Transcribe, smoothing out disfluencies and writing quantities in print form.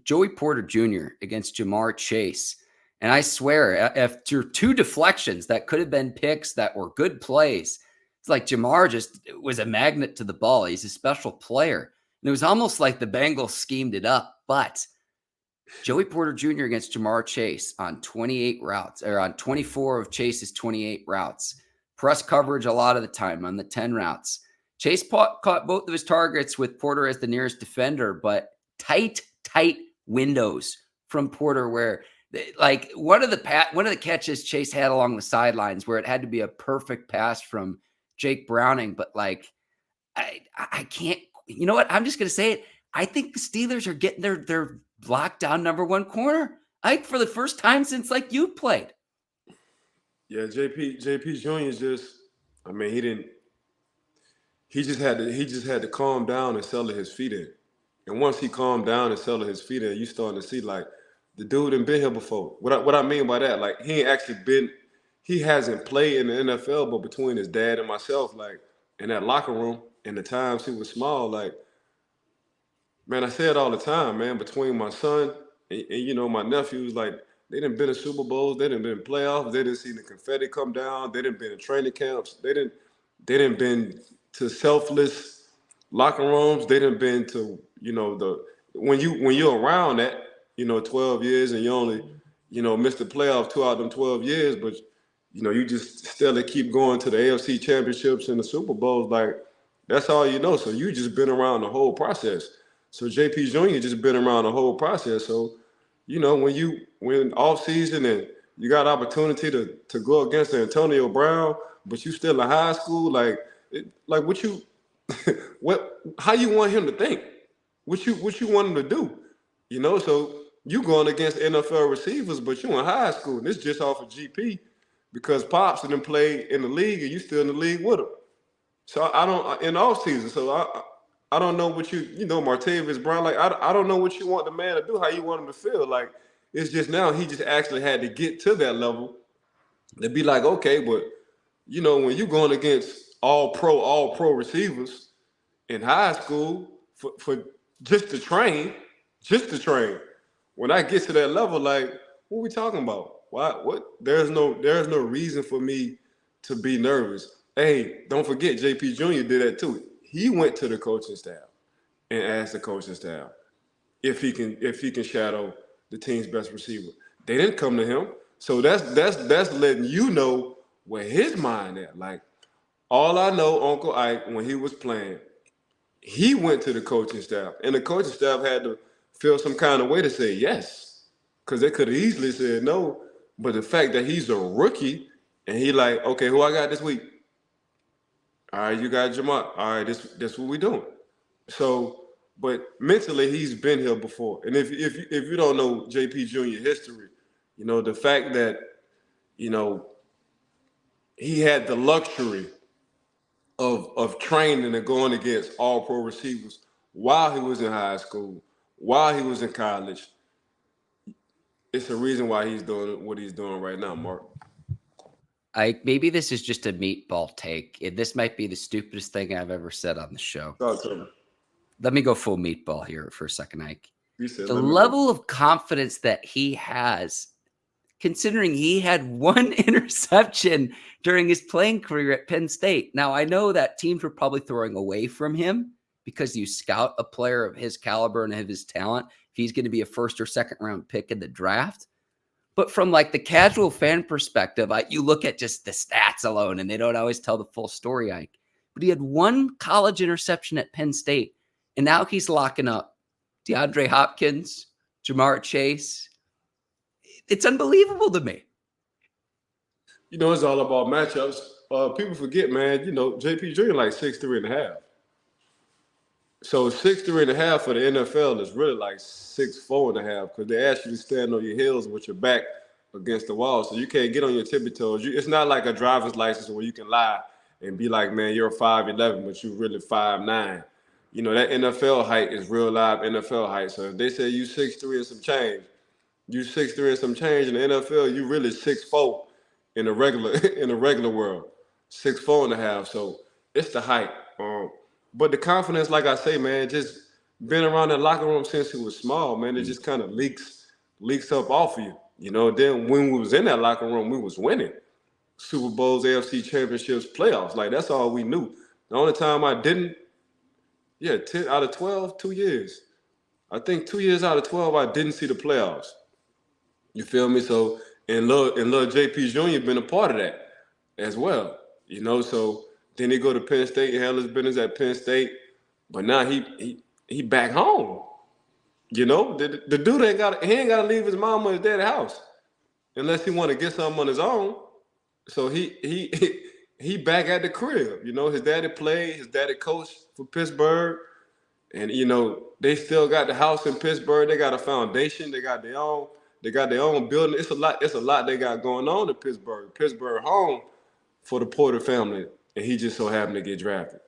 Joey Porter Jr. against Jamar Chase. And I swear, after 2 deflections that could have been picks that were good plays, it's like Jamar just was a magnet to the ball. He's a special player. And it was almost like the Bengals schemed it up. But Joey Porter Jr. against Jamar Chase on 28 routes, or on 24 of Chase's 28 routes. Press coverage a lot of the time on the 10 routes. Chase caught both of his targets with Porter as the nearest defender, but tight windows from Porter where like one of the catches Chase had along the sidelines where it had to be a perfect pass from Jake Browning, but like I can't, you know what? I'm just going to say it. I think the Steelers are getting their lockdown number 1 corner. For the first time since like you played. Yeah, JP Jr. just, I mean, he just had to calm down and settle his feet in. And once he calmed down and settled his feet in, you starting to see like the dude ain't been here before. What I mean by that, like he hasn't played in the NFL, but between his dad and myself, like in that locker room, in the times he was small, like, man, I say it all the time, man, between my son and my nephews, like they done been in Super Bowls, they done been in playoffs, they didn't see the confetti come down, they done been in training camps, they done been to selfless locker rooms, they done been to, when you're around that, 12 years and you only, missed the playoff 2 out of them 12 years, but you just still keep going to the AFC championships and the Super Bowls, like that's all you know. So you just been around the whole process. So JP Jr. just been around the whole process. So, when off season and you got opportunity to go against Antonio Brown, but you still in high school, how you want him to think? What you want him to do? So you going against NFL receivers, but you in high school, and it's just off of GP because Pops didn't play in the league and you still in the league with him. So I don't in off season. So I don't know what Martavis Brown, like I don't know what you want the man to do, how you want him to feel. Like it's just now he just actually had to get to that level to be like, okay, but when you're going against all pro receivers in high school for just to train, when I get to that level, like what we talking about? Why? What? There's no reason for me to be nervous. Hey, don't forget JP Jr. did that too. He went to the coaching staff and asked the coaching staff if he can shadow the team's best receiver. They didn't come to him. So that's letting you know where his mind at. Like all I know, Uncle Ike, when he was playing, he went to the coaching staff, and the coaching staff had to feel some kind of way to say yes, because they could have easily said no. But the fact that he's a rookie and he like, okay, who I got this week? All right, you got Jamar. All right, this what we doing. So, but mentally he's been here before. And if you don't know JP Jr. history, the fact that, he had the luxury of training and going against all pro receivers while he was in high school, while he was in college. It's a reason why he's doing what he's doing right now, Mark. Maybe this is just a meatball take. This might be the stupidest thing I've ever said on the show. Let me go full meatball here for a second, Ike. The level of confidence that he has, considering he had 1 interception during his playing career at Penn State. Now, I know that teams were probably throwing away from him because you scout a player of his caliber and of his talent if he's going to be a 1st or 2nd round pick in the draft. But from like the casual fan perspective, you look at just the stats alone and they don't always tell the full story, Ike. But he had 1 college interception at Penn State, and now he's locking up DeAndre Hopkins, Jamar Chase. It's unbelievable to me. It's all about matchups. People forget, man, JP Jr. like 6'3.5". So 6'3.5" for the NFL is really like 6'4.5", because they ask you to stand on your heels with your back against the wall. So you can't get on your tippy toes. It's not like a driver's license where you can lie and be like, man, you're 5'11", but you're really 5'9". That NFL height is real live NFL height. So if they say you 6'3" and some change, you 6'3" and some change in the NFL, you really 6'4" in the regular world, 6'4.5". So it's the height. But the confidence, like I say, man, just been around that locker room since he was small, man. It just kind of leaks up off of you. You know, then when we was in that locker room, we was winning Super Bowls, AFC championships, playoffs. Like, that's all we knew. The only time I didn't, 10 out of 12, 2 years. I think 2 years out of 12, I didn't see the playoffs. You feel me? So, and little JP Jr. been a part of that as well. You know, so then he go to Penn State, he handle his business at Penn State, but now he back home. You know, the dude ain't got to leave his mom or his dad's house unless he want to get something on his own. So he back at the crib. You know, his daddy played, his daddy coached for Pittsburgh, and you know they still got the house in Pittsburgh. They got a foundation. They got their own building. It's a lot they got going on in Pittsburgh. Pittsburgh home for the Porter family, and he just so happened to get drafted.